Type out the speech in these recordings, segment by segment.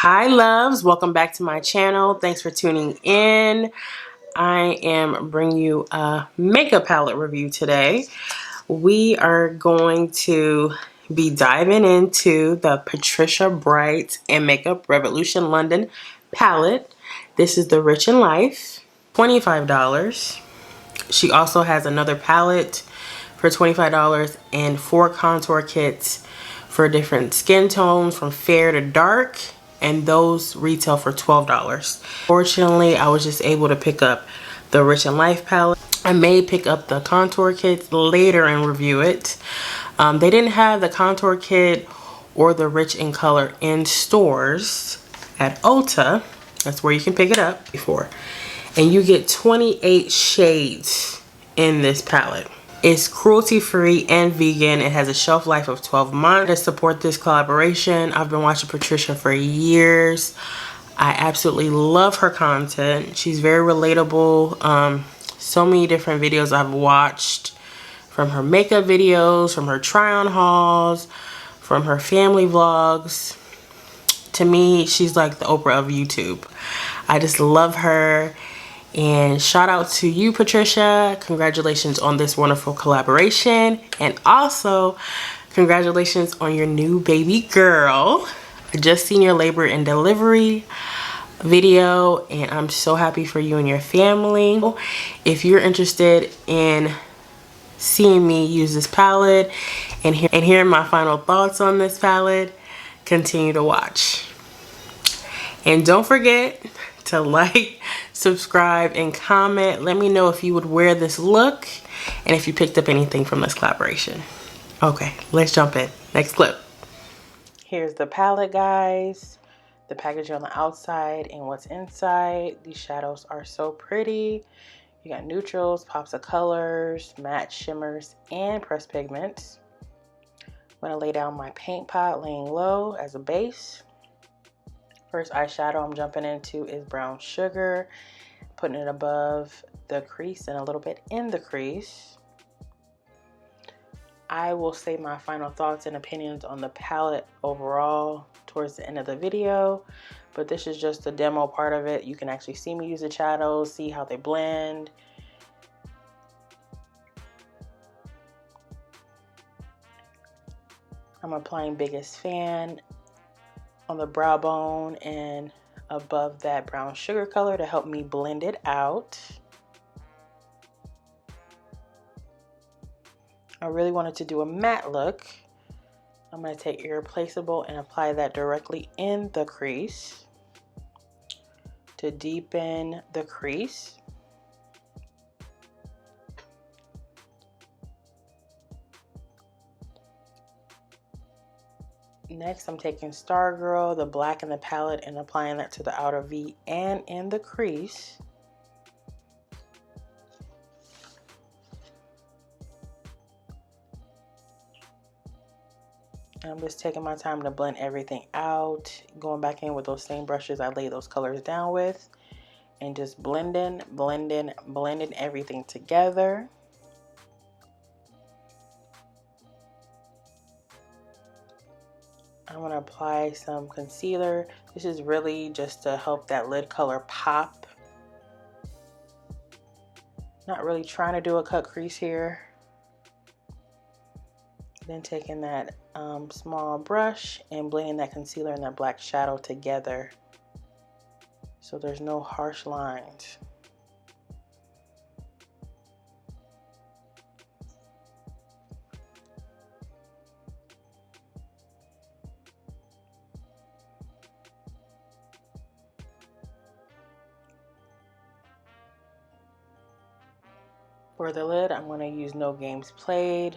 Hi loves, welcome back to my channel. Thanks for tuning in. I am bringing you a makeup palette review today. We are going to be diving into the Patricia Bright and Makeup Revolution London palette. This is the Rich in Life, $25. She also has another palette for $25 and 4 contour kits for different skin tones from fair to dark, and those retail for $12. Fortunately, I was just able to pick up the Rich in Life palette. I may pick up the contour kits later and review it. They didn't have the contour kit or the Rich in Color in stores at Ulta. That's where you can pick it up before. And you get 28 shades in this palette. It's cruelty-free and vegan. It has a shelf life of 12 months. To support this collaboration, I've been watching Patricia for years. I absolutely love her content. She's very relatable. So many different videos I've watched, from her makeup videos, from her try-on hauls, from her family vlogs. To me, she's like the Oprah of YouTube. I just love her. And shout out to you, Patricia. Congratulations on this wonderful collaboration. And also, congratulations on your new baby girl. I just seen your labor and delivery video, and I'm so happy for you and your family. If you're interested in seeing me use this palette and hearing my final thoughts on this palette, continue to watch. And don't forget to like, subscribe, and comment. Let me know if you would wear this look and if you picked up anything from this collaboration. Okay, let's jump in. Next clip. Here's the palette, guys. The packaging on the outside and what's inside. These shadows are so pretty. You got neutrals, pops of colors, matte shimmers, and pressed pigments. I'm gonna lay down my paint pot laying low as a base. First eyeshadow I'm jumping into is Brown Sugar, putting it above the crease and a little bit in the crease. I will say my final thoughts and opinions on the palette overall towards the end of the video, but this is just the demo part of it. You can actually see me use the shadows, see how they blend. I'm applying Biggest Fan on the brow bone and above that brown sugar color to help me blend it out. I really wanted to do a matte look. I'm going to take Irreplaceable and apply that directly in the crease to deepen the crease. Next, I'm taking Stargirl, the black in the palette, and applying that to the outer V and in the crease. And I'm just taking my time to blend everything out, going back in with those same brushes I laid those colors down with, and just blending everything together. I'm going to apply some concealer. This is really just to help that lid color pop. Not really trying to do a cut crease here. Then taking that small brush and blending that concealer and that black shadow together so there's no harsh lines. For the lid, I'm going to use No Games Played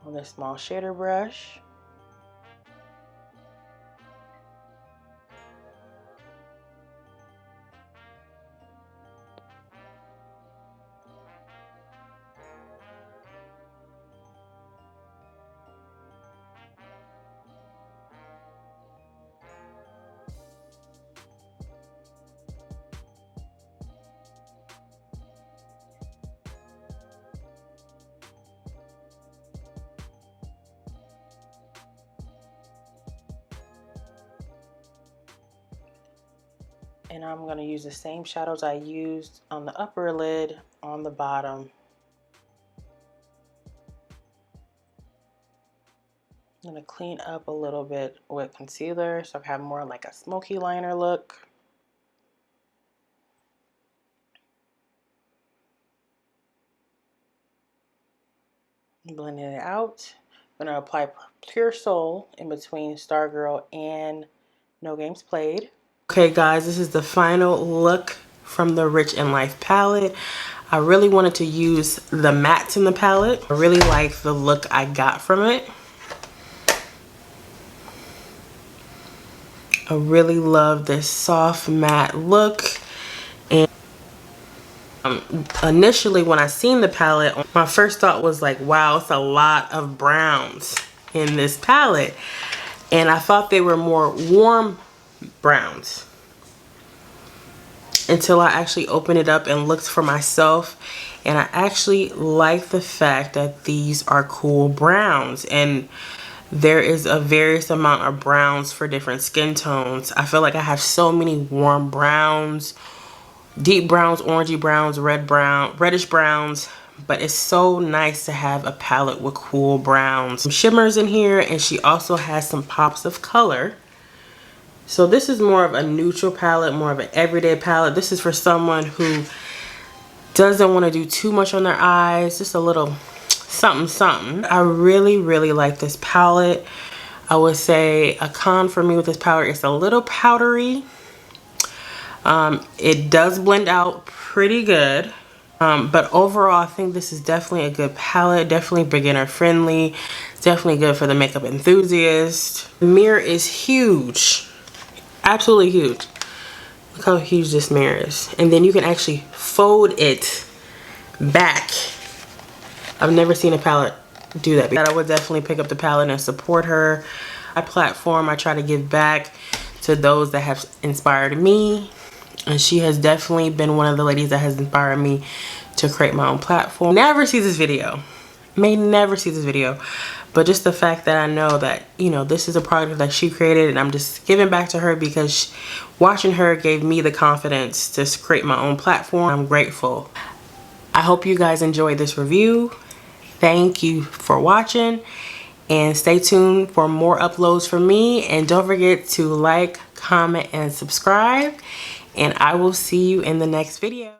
on this small shader brush. And I'm going to use the same shadows I used on the upper lid on the bottom. I'm going to clean up a little bit with concealer so I have more like a smoky liner look. Blending it out. I'm going to apply Pure Soul in between Stargirl and No Games Played. Okay guys, this is the final look from the Rich in Life palette. I really wanted to use the mattes in the palette. I really like the look I got from it. I really love this soft matte look. And initially when I seen the palette, my first thought was like, wow, it's a lot of browns in this palette. And I thought they were more warm browns until I actually opened it up and looked for myself. And I actually like the fact that these are cool browns, and there is a various amount of browns for different skin tones. I feel like I have so many warm browns, deep browns, orangey browns, reddish browns, but it's so nice to have a palette with cool browns. Some shimmers in here, and she also has some pops of color. So this is more of a neutral palette, more of an everyday palette. This is for someone who doesn't want to do too much on their eyes, just a little something something. I really like this palette. I would say a con for me with this palette is a little powdery. It does blend out pretty good, but overall I think this is definitely a good palette, definitely beginner friendly, definitely good for the makeup enthusiast. The mirror is huge, absolutely huge. Look how huge this mirror is, and then you can actually fold it back. I've never seen a palette do that. I would definitely pick up the palette and support her. My platform, I try to give back to those that have inspired me, and she has definitely been one of the ladies that has inspired me to create my own platform. Never see this video, may never see this video, but just the fact that I know that, you know, this is a product that she created, and I'm just giving back to her because watching her gave me the confidence to create my own platform. I'm grateful. I hope you guys enjoyed this review. Thank you for watching, and stay tuned for more uploads from me, and don't forget to like, comment, and subscribe, and I will see you in the next video.